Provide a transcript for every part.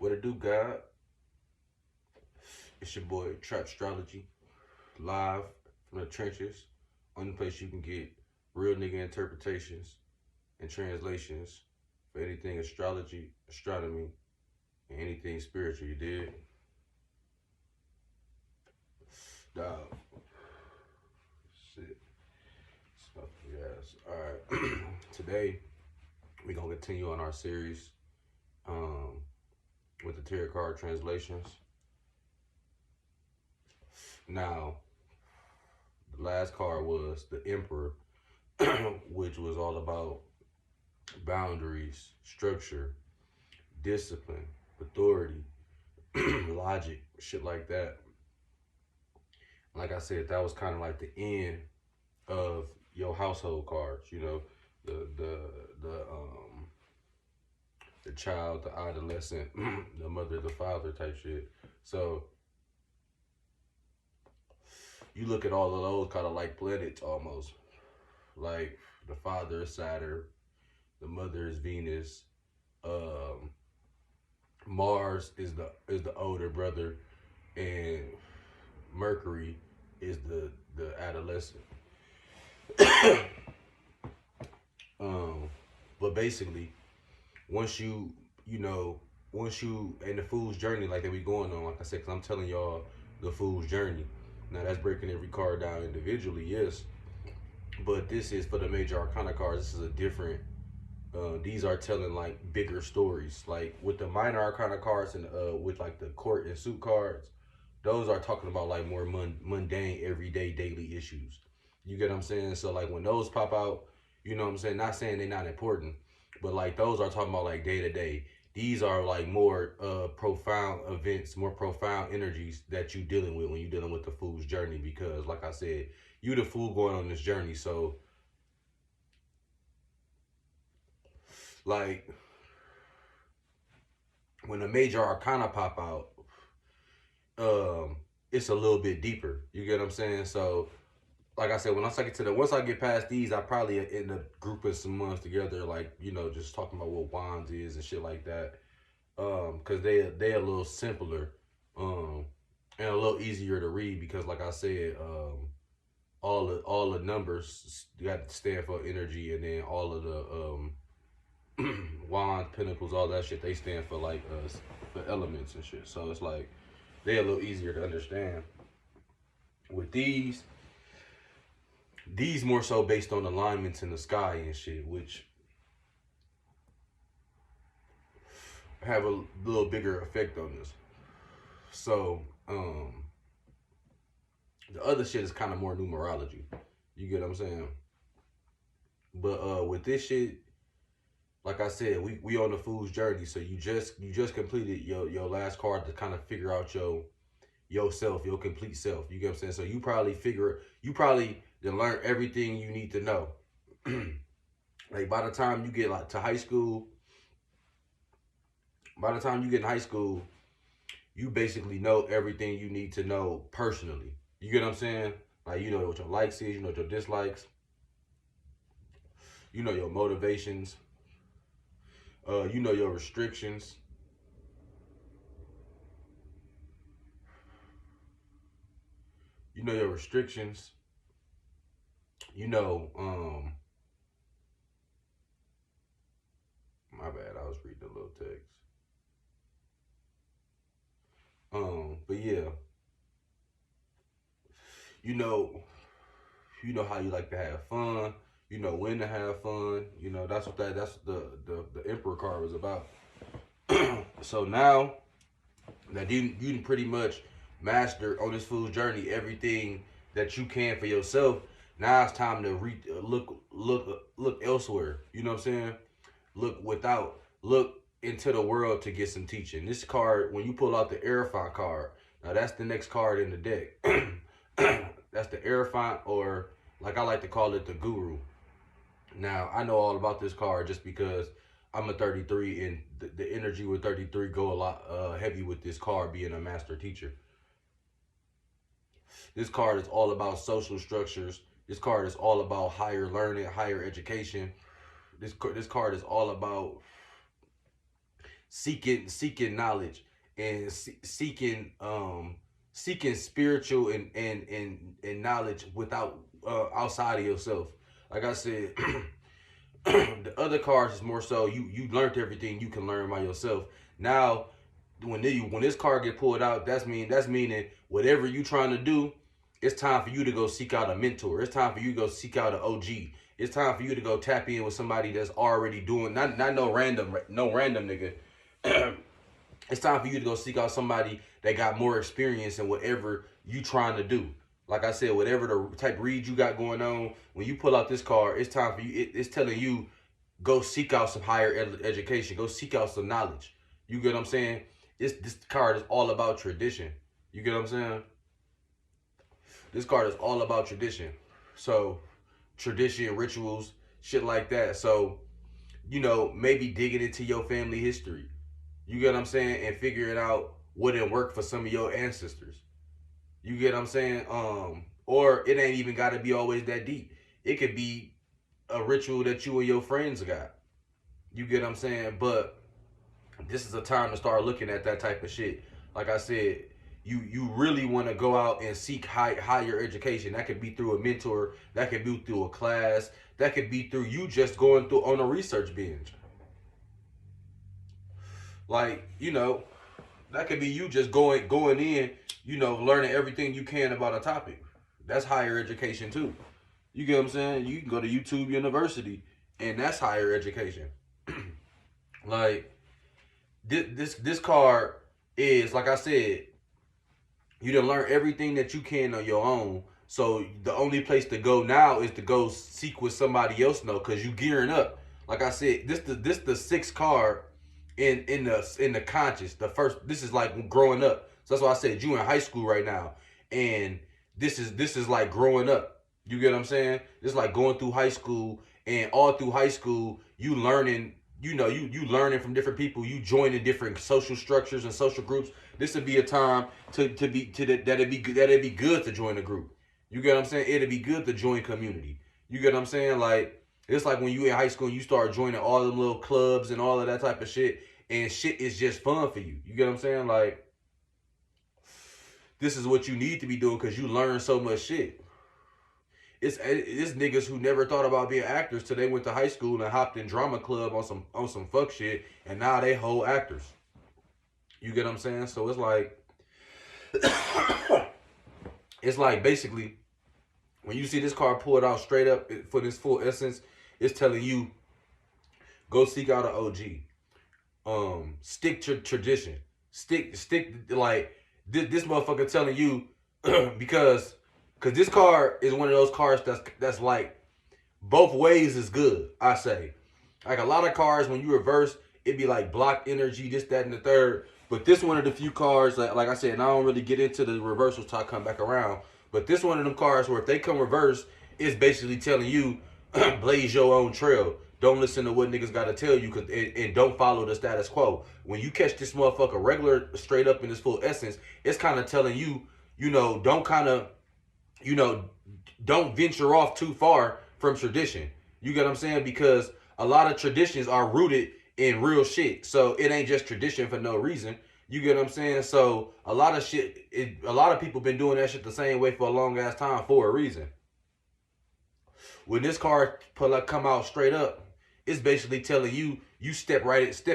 What it do, God? It's your boy Trap Astrology, live from the trenches. Only place you can get real nigga interpretations and translations for anything astrology, astronomy, and anything spiritual. You did, dog. Shit. Yes. All right. Today we're gonna continue on our series um, with the tarot card translations. Now, the last card was the Emperor, which was all about boundaries, structure, discipline, authority, logic, shit like that. Like I said, that was kind of like the end of your household cards. You know, the the the um the child, the adolescent, the mother, the father type shit. So you look at all of those kind of like planets almost. Like the father is Saturn, the mother is Venus, um, Mars is the older brother, and Mercury is the adolescent. But basically, once once you in the fool's journey like that we going on, like I said, because I'm telling y'all the fool's journey. Now that's breaking every card down individually, yes, but this is for the major arcana cards. This is a different. These are telling like bigger stories. Like with the minor arcana cards and with like the court and suit cards, those are talking about like more mundane, everyday, daily issues. You get what I'm saying? So like when those pop out, you know what I'm saying? Not saying they're not important, but like those are talking about like day to day. These are like more profound events, more profound energies that you dealing with when you dealing with the fool's journey. Because like I said, you the fool going on this journey. So like when the major arcana pop out, it's a little bit deeper. You get what I'm saying? So like I said, once I get past these, I probably end up grouping some months together, like just talking about what wands is and shit like that. Cause they a little simpler, and a little easier to read because, like I said, all the numbers got to stand for energy, and then all of the wands, pentacles, all that shit, they stand for like for elements and shit. So it's like they a little easier to understand. With these more so based on alignments in the sky and shit, which have a little bigger effect on this. So, the other shit is kind of more numerology. You get what I'm saying? But with this shit, like I said, we on the fool's journey. So you just completed your last card to kind of figure out yourself, your complete self. You get what I'm saying? So you probably then learn everything you need to know. Like by the time you get like to high school, you basically know everything you need to know personally. You get what I'm saying? Like you know what your likes is, you know what your dislikes, you know your motivations, you know your restrictions. You know your restrictions. You know, my bad, I was reading a little text. But yeah, you know, how you like to have fun. You know when to have fun. You know that's the Emperor card was about. So now that you can pretty much master on this fool's journey everything that you can for yourself. Now it's time to look elsewhere. You know what I'm saying? Look into the world to get some teaching. This card, when you pull out the hierophant card, now that's the next card in the deck. That's the hierophant, or like I like to call it, the guru. Now I know all about this card just because I'm a 33, and the energy with 33 go a lot heavy with this card being a master teacher. This card is all about social structures. This card is all about higher learning, higher education. This card is all about seeking knowledge and seeking spiritual and knowledge without outside of yourself. Like I said, the other cars is more so you learned everything you can learn by yourself. Now when this car get pulled out, that's meaning whatever you trying to do, it's time for you to go seek out a mentor. It's time for you to go seek out an OG. It's time for you to go tap in with somebody that's already doing not no random nigga. It's time for you to go seek out somebody that got more experience in whatever you trying to do. Like I said, whatever the type of read you got going on, when you pull out this car, it's time for you. It's telling you, go seek out some higher education. Go seek out some knowledge. You get what I'm saying? This card is all about tradition. You get what I'm saying? This card is all about tradition. So, tradition, rituals, shit like that. So, maybe digging into your family history. You get what I'm saying? And figuring out what didn't work for some of your ancestors. You get what I'm saying? Or it ain't even got to be always that deep. It could be a ritual that you and your friends got. You get what I'm saying? But this is a time to start looking at that type of shit. Like I said, you really want to go out and seek higher education. That could be through a mentor. That could be through a class. That could be through you just going through on a research binge. Like, that could be you just going in, learning everything you can about a topic. That's higher education too. You get what I'm saying? You can go to YouTube University, and that's higher education. Like, this card is, like I said, you done learn everything that you can on your own. So the only place to go now is to go seek what somebody else know, because you gearing up. Like I said, this the sixth card in the conscious. The first, this is like growing up. So that's why I said you in high school right now, and this is like growing up. You get what I'm saying? It's like going through high school, and all through high school you learning. You learning from different people. You joining different social structures and social groups. This would be a time that'd be good to join a group. You get what I'm saying? It'd be good to join community. You get what I'm saying? Like, it's like when you in high school and you start joining all them little clubs and all of that type of shit, and shit is just fun for you. You get what I'm saying? Like, this is what you need to be doing, because you learn so much shit. It's niggas who never thought about being actors till they went to high school and hopped in drama club on some fuck shit, and now they whole actors. You get what I'm saying? So it's like, basically, when you see this card pulled out straight up for this full essence, it's telling you, go seek out an OG. Stick to tradition. Stick like this motherfucker telling you because this card is one of those cards that's like both ways is good. I say, like, a lot of cards when you reverse, it'd be like blocked energy, this, that, and the third. But this one of the few cards, like I said, and I don't really get into the reversals till I come back around. But this one of them cards where if they come reverse, it's basically telling you, blaze your own trail. Don't listen to what niggas gotta tell you, and don't follow the status quo. When you catch this motherfucker regular, straight up in this full essence, it's kind of telling you, don't venture off too far from tradition. You get what I'm saying? Because a lot of traditions are rooted in real shit. So it ain't just tradition for no reason. You get what I'm saying? So a lot of people been doing that shit the same way for a long ass time for a reason. When this card come out straight up, it's basically telling you, step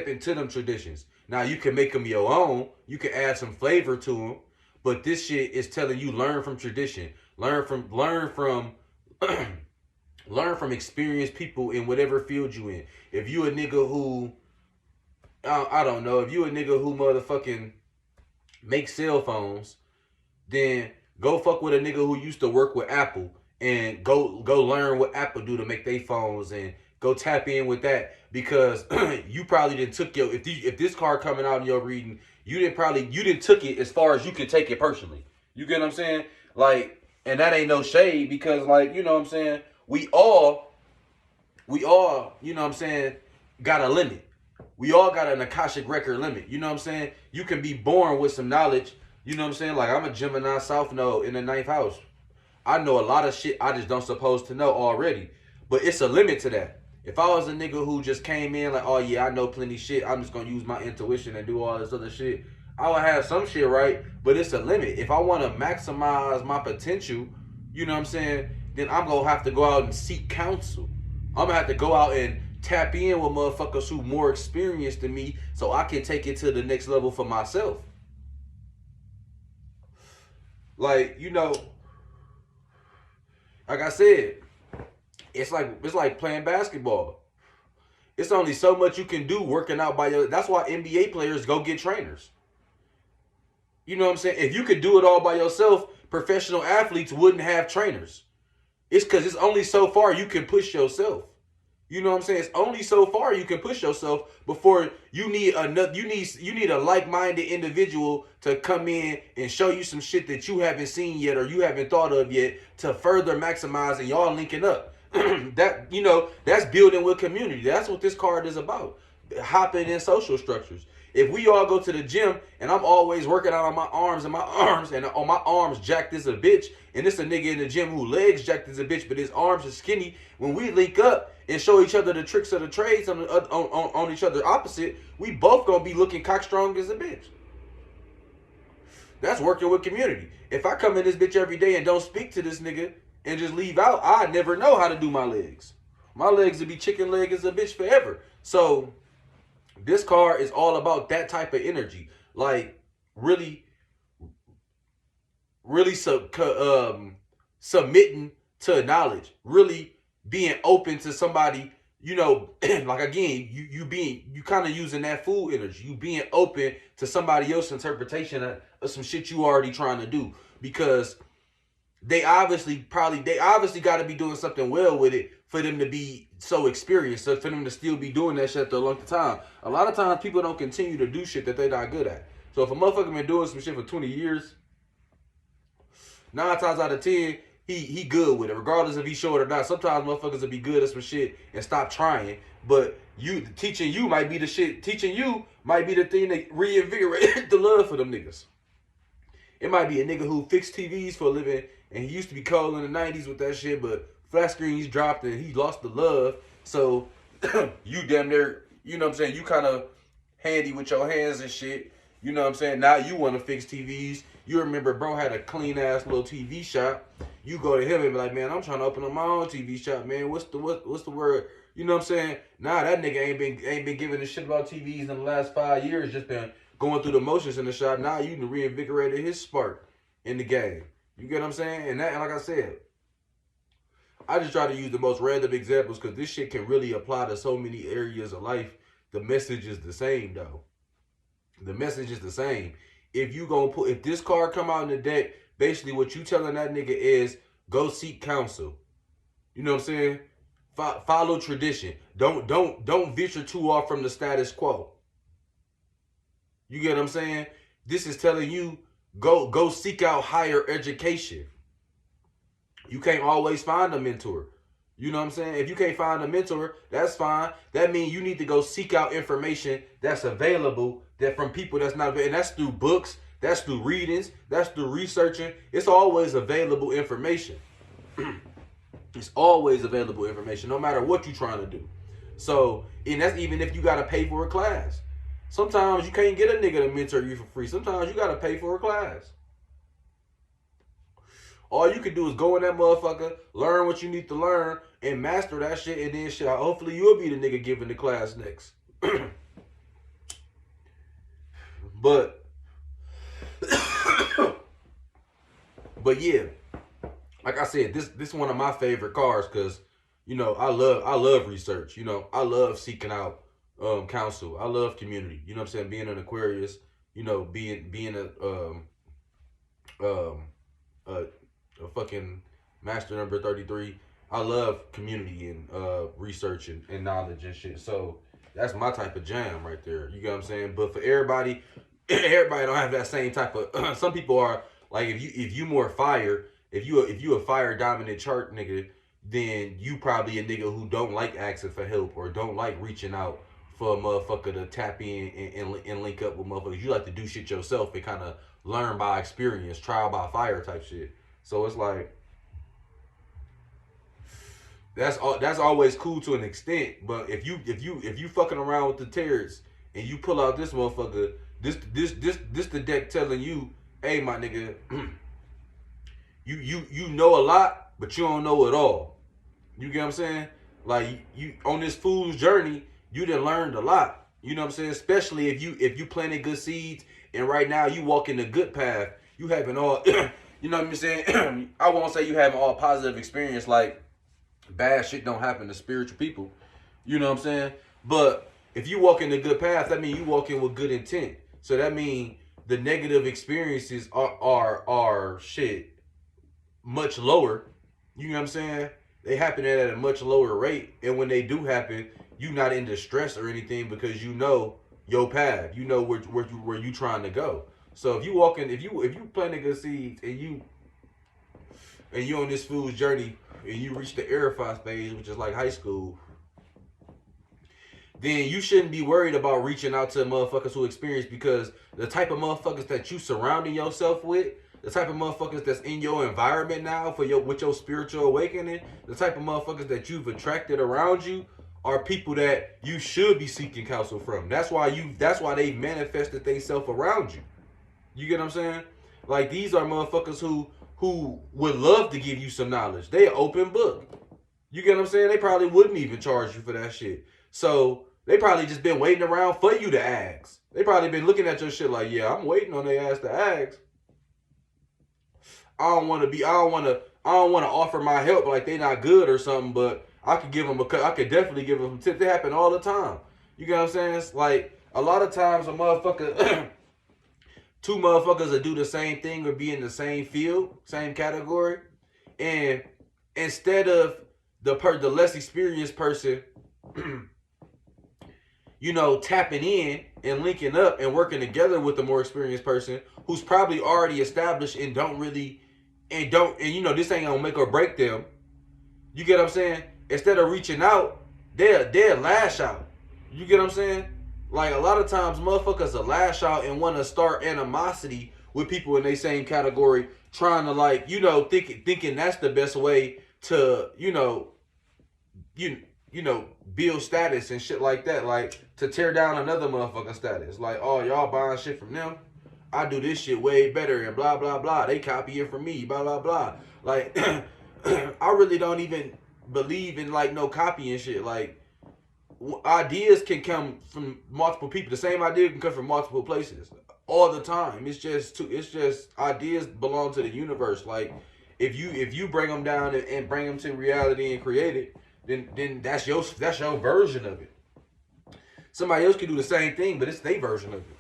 into them traditions. Now you can make them your own. You can add some flavor to them. But this shit is telling you, learn from tradition. Learn from experienced people in whatever field you in. If you a nigga who, I don't know, if you a nigga who motherfucking makes cell phones, then go fuck with a nigga who used to work with Apple, and go learn what Apple do to make their phones, and go tap in with that, because you probably didn't took if this card coming out in your reading, you didn't took it as far as you could take it personally. You get what I'm saying? Like, and that ain't no shade, because, like, you know what I'm saying, we all, you know what I'm saying, got a limit. We all got an Akashic record limit. You know what I'm saying? You can be born with some knowledge. You know what I'm saying? Like, I'm a Gemini South Node in the 9th house. I know a lot of shit I just don't supposed to know already. But it's a limit to that. If I was a nigga who just came in like, oh yeah, I know plenty shit, I'm just gonna use my intuition and do all this other shit, I would have some shit right, but it's a limit. If I want to maximize my potential, you know what I'm saying, then I'm gonna have to go out and seek counsel. I'm gonna have to go out and tap in with motherfuckers who more experienced than me so I can take it to the next level for myself. Like, you know, like I said, it's like playing basketball. It's only so much you can do working out by your. That's why NBA players go get trainers. You know what I'm saying? If you could do it all by yourself, professional athletes wouldn't have trainers. It's because it's only so far you can push yourself. You know what I'm saying? It's only so far you can push yourself before you need another. You need a like-minded individual to come in and show you some shit that you haven't seen yet or you haven't thought of yet to further maximize and y'all linking up. That, you know, that's building with community. That's what this card is about. Hopping in social structures. If we all go to the gym and I'm always working out on my arms and on my arms jacked as a bitch, and it's a nigga in the gym who legs jacked as a bitch but his arms are skinny, when we link up and show each other the tricks of the trades on each other opposite, we both gonna be looking cockstrong as a bitch. That's working with community. If I come in this bitch every day and don't speak to this nigga and just leave out, I never know how to do my legs. My legs would be chicken leg as a bitch forever. So this card is all about that type of energy. Like, really submitting to knowledge. Really being open to somebody, you know, like again, you kind of using that fool energy. You being open to somebody else's interpretation of some shit you already trying to do. Because they obviously got to be doing something well with it for them to be so experienced, so for them to still be doing that shit after a long time. A lot of times people don't continue to do shit that they're not good at. So if a motherfucker been doing some shit for 20 years, 9 times out of 10, he good with it, regardless if he's short or not. Sometimes motherfuckers will be good at some shit and stop trying, but teaching you might be the shit. Teaching you might be the thing that reinvigorate the love for them niggas. It might be a nigga who fixed TVs for a living, and he used to be cold in the 90s with that shit, but flat screens dropped and he lost the love. So you damn near, you know what I'm saying, you kind of handy with your hands and shit. You know what I'm saying? Now you want to fix TVs. You remember bro had a clean ass little TV shop. You go to him and be like, man, I'm trying to open up my own TV shop, man. What's the word? You know what I'm saying? Nah, that nigga ain't been giving a shit about TVs in the last 5 years. Just been going through the motions in the shop. Now you reinvigorated his spark in the game. You get what I'm saying? And like I said, I just try to use the most random examples because this shit can really apply to so many areas of life. The message is the same though. The message is the same. If this card come out in the deck, basically what you telling that nigga is go seek counsel. You know what I'm saying? Follow tradition. Don't venture too off from the status quo. You get what I'm saying? This is telling you go seek out higher education. You can't always find a mentor. You know what I'm saying? If you can't find a mentor, that's fine. That means you need to go seek out information that's available that from people that's not available. And that's through books, that's through readings, that's through researching. It's always available information. It's always available information, no matter what you're trying to do. So, and that's even if you got to pay for a class. Sometimes you can't get a nigga to mentor you for free. Sometimes you got to pay for a class. All you can do is go in that motherfucker, learn what you need to learn, and master that shit, and then shit, hopefully you'll be the nigga giving the class next. But yeah, like I said, this one of my favorite cards because, you know, I love research. You know, I love seeking out counsel. I love community. You know what I'm saying? Being an Aquarius, you know, being a fucking master number 33. I love community and research and knowledge and shit. So that's my type of jam right there. You get what I'm saying? But for everybody don't have that same type of. Some people are like, if you more fire, if you a fire dominant chart nigga, then you probably a nigga who don't like asking for help or don't like reaching out for a motherfucker to tap in and link up with motherfuckers. You like to do shit yourself and kind of learn by experience, trial by fire type shit. So it's like, That's always cool to an extent. But if you fucking around with the terrorists and you pull out this motherfucker, this the deck telling you, hey my nigga, you know a lot, but you don't know it all. You get what I'm saying? Like you on this fool's journey, you done learned a lot. You know what I'm saying? Especially if you planted good seeds and right now you walk in the good path. You having all you know what I'm saying? I won't say you having all positive experience, like bad shit don't happen to spiritual people. You know what I'm saying? But if you walk in the good path, that means you walk in with good intent. So that means the negative experiences are shit much lower. You know what I'm saying? They happen at a much lower rate. And when they do happen, you not in distress or anything because you know your path. You know where you trying to go. So if you walk in, if you plant a good seed and you on this fool's journey and you reach the hierophant phase, which is like high school, then you shouldn't be worried about reaching out to motherfuckers who experience, because the type of motherfuckers that you surrounding yourself with, the type of motherfuckers that's in your environment now with your spiritual awakening, the type of motherfuckers that you've attracted around you are people that you should be seeking counsel from. That's why they manifested themselves around you. You get what I'm saying? Like these are motherfuckers who would love to give you some knowledge. They an open book. You get what I'm saying? They probably wouldn't even charge you for that shit. So they probably just been waiting around for you to ask. They probably been looking at your shit like, yeah, I'm waiting on their ass to ask. I don't want to offer my help like they not good or something, but I could definitely give them some tips. They happen all the time. You get what I'm saying? It's like a lot of times a motherfucker, two motherfuckers that do the same thing or be in the same field, same category, and instead of the less experienced person, you know, tapping in and linking up and working together with the more experienced person who's probably already established and you know this ain't gonna make or break them. You get what I'm saying? Instead of reaching out, they'll lash out. You get what I'm saying? Like a lot of times motherfuckers will lash out and want to start animosity with people in their same category, trying to like, you know, thinking that's the best way to, you know, build status and shit like that, like to tear down another motherfucker's status. Like, oh, y'all buying shit from them? I do this shit way better and blah, blah, blah. They copy it from me, blah, blah, blah. Like, I really don't even believe in like no copying shit. Like, ideas can come from multiple people. The same idea can come from multiple places all the time. It's just ideas belong to the universe. Like, if you bring them down and bring them to reality and create it, then that's your version of it. Somebody else can do the same thing, but it's their version of it.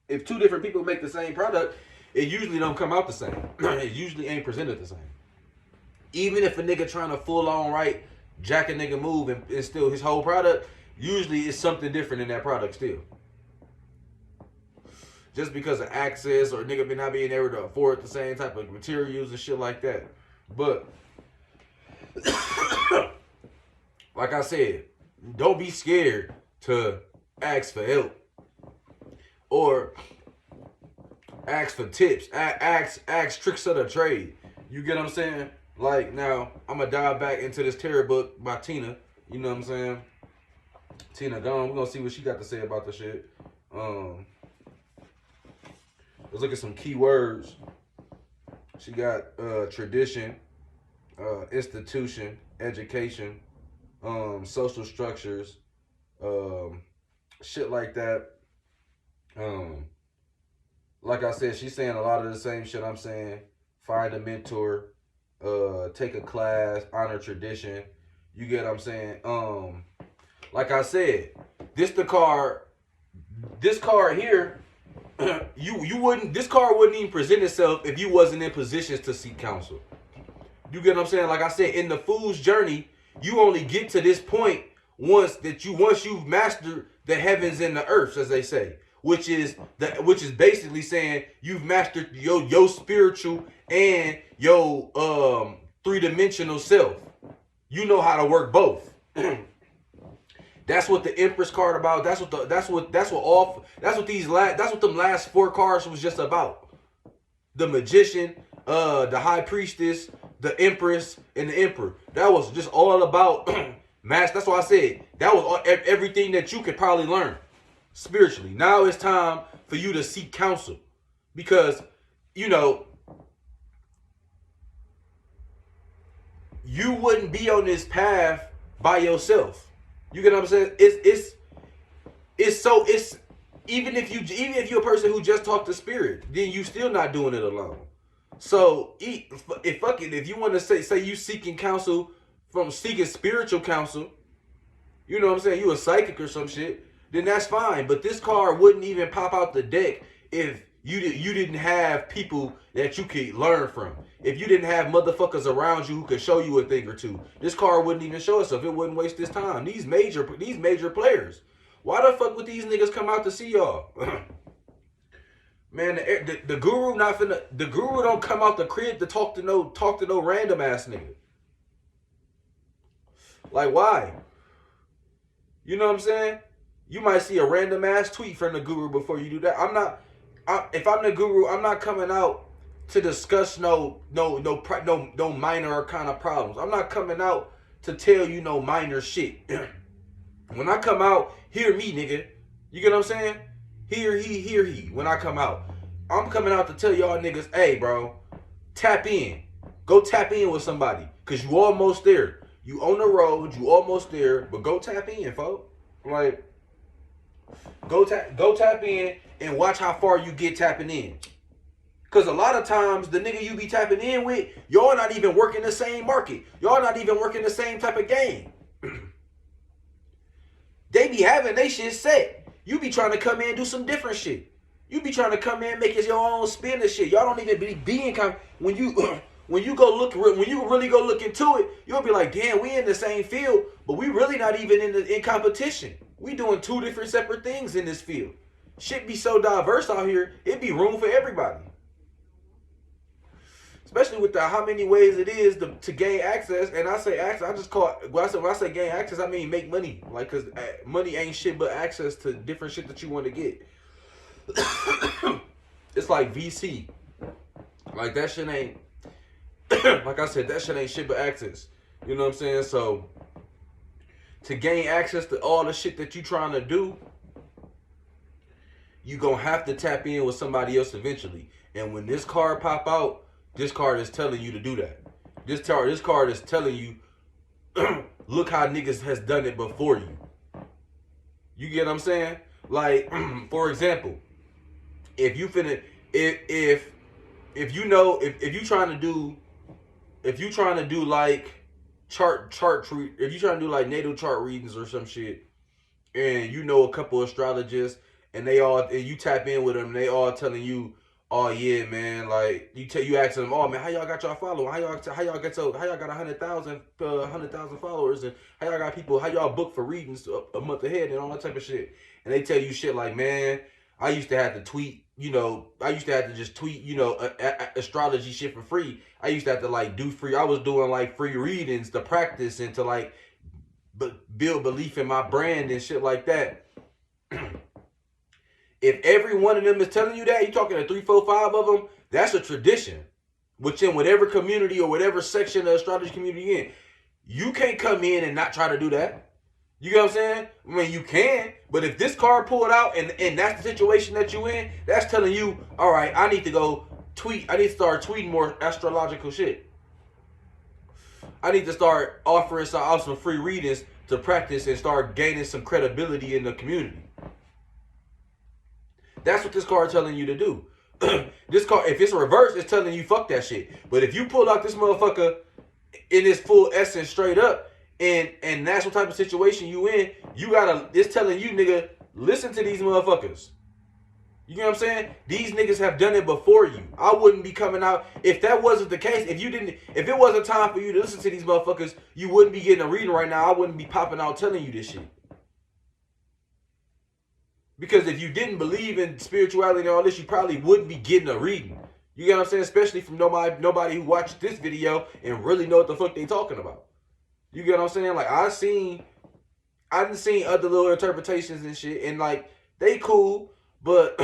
If two different people make the same product, it usually don't come out the same. It usually ain't presented the same. Even if a nigga trying to full on right jack a nigga move and still his whole product, usually it's something different in that product still. Just because of access or nigga not being able to afford the same type of materials and shit like that. But like I said, don't be scared to ask for help or ask for tips. Ask tricks of the trade. You get what I'm saying? Like, now I'm gonna dive back into this terror book by Tina. You know what I'm saying? Tina gone. We're gonna see what she got to say about the shit. Let's look at some key words. She got tradition, institution, education, social structures, shit like that. Like I said, she's saying a lot of the same shit I'm saying. Find a mentor, take a class, honor tradition. You get what I'm saying? Like I said, this card here, this card wouldn't even present itself if you wasn't in positions to seek counsel. You get what I'm saying? Like I said, in the fool's journey, you only get to this point once you've mastered the heavens and the earths, as they say, which is basically saying you've mastered your spiritual and your three-dimensional self. You know how to work both. That's what the Empress card about. That's what them last 4 cards was just about. The Magician, the High Priestess, the empress and the emperor. That was just all about mass. That's why I said that was all, everything that you could probably learn spiritually. Now it's time for you to seek counsel, because you know you wouldn't be on this path by yourself. You get what I'm saying? It's even if you're a person who just talked to spirit, then you still not doing it alone. So if you want to say you seeking counsel from seeking spiritual counsel, you know what I'm saying, you a psychic or some shit, then that's fine. But this card wouldn't even pop out the deck if you didn't have people that you could learn from. If you didn't have motherfuckers around you who could show you a thing or two, this card wouldn't even show itself. It wouldn't waste this time. These major players. Why the fuck would these niggas come out to see y'all? Man, the guru not finna. The guru don't come out the crib to talk to no random ass nigga. Like, why? You know what I'm saying? You might see a random ass tweet from the guru before you do that. If I'm the guru, I'm not coming out to discuss no minor kind of problems. I'm not coming out to tell you no minor shit. When I come out, hear me, nigga. You get what I'm saying? Hear he. When I come out, I'm coming out to tell y'all niggas, hey, bro, tap in. Go tap in with somebody, cause you almost there. You on the road, you almost there, but go tap in, folks. Like, go tap in and watch how far you get tapping in. Cause a lot of times the nigga you be tapping in with, y'all not even working the same market. Y'all not even working the same type of game. They be having they shit set. You be trying to come in and do some different shit. You be trying to come in and make it your own spin of shit. Y'all don't even be being when you really go look into it, you'll be like, damn, we in the same field, but we really not even in competition. We doing two different separate things in this field. Shit be so diverse out here, it be room for everybody. Especially with how many ways it is to gain access. And I say access, I just call it, when I say gain access, I mean make money. Like, cause money ain't shit but access to different shit that you want to get. It's like VC. Like, that shit ain't, like I said, that shit ain't shit but access. You know what I'm saying? So, to gain access to all the shit that you trying to do, you gonna have to tap in with somebody else eventually. And when this card pop out, this card is telling you to do that. This card is telling you, look how niggas has done it before you. You get what I'm saying? Like, for example, if you trying to do like if you trying to do like natal chart readings or some shit, and you know a couple astrologists, and you tap in with them, and they all telling you, oh yeah, man, like you ask them, oh man, how y'all got y'all following? How y'all got 100,000 followers, and how y'all got people, how y'all book for readings a month ahead and all that type of shit. And they tell you shit like, man, I used to have to tweet, just tweet, astrology shit for free. I used to have to like do free. I was doing like free readings to practice and to like build belief in my brand and shit like that. If every one of them is telling you that, you're talking to 3, 4, 5 of them, that's a tradition. Which in whatever community or whatever section of the astrology community you're in, you can't come in and not try to do that. You get what I'm saying? I mean, you can, but if this card pulled out and that's the situation that you in, that's telling you, all right, I need to go tweet. I need to start tweeting more astrological shit. I need to start offering some free readings to practice and start gaining some credibility in the community. That's what this card telling you to do. This card, if it's reversed, it's telling you fuck that shit. But if you pull out this motherfucker in its full essence straight up, and that's what type of situation you in, it's telling you, nigga, listen to these motherfuckers. You know what I'm saying? These niggas have done it before you. I wouldn't be coming out if that wasn't the case. If it wasn't time for you to listen to these motherfuckers, you wouldn't be getting a reading right now. I wouldn't be popping out telling you this shit. Because if you didn't believe in spirituality and all this, you probably wouldn't be getting a reading. You get what I'm saying? Especially from nobody who watched this video and really know what the fuck they talking about. You get what I'm saying? Like, I done seen other little interpretations and shit, and like, they cool, but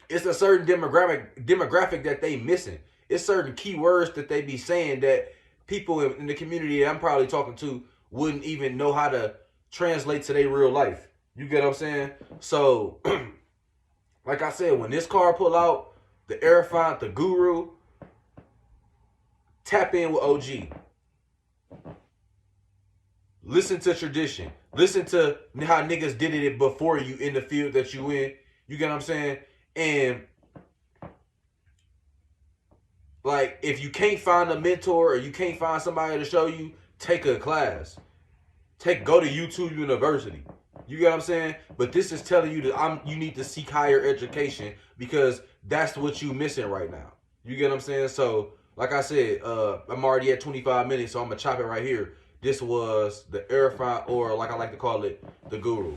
it's a certain demographic that they missing. it's certain keywords that they be saying that people in the community that I'm probably talking to wouldn't even know how to translate to their real life. You get what I'm saying? So, like I said, when this car pull out, the hierophant, the guru, tap in with OG. Listen to tradition. Listen to how niggas did it before you in the field that you in. You get what I'm saying? And like, if you can't find a mentor or you can't find somebody to show you, take a class. Go to YouTube University. You get what I'm saying? But this is telling you that you need to seek higher education because that's what you missing right now. You get what I'm saying? So, like I said, I'm already at 25 minutes, so I'm gonna chop it right here. This was the hierophant, or like I like to call it, the guru.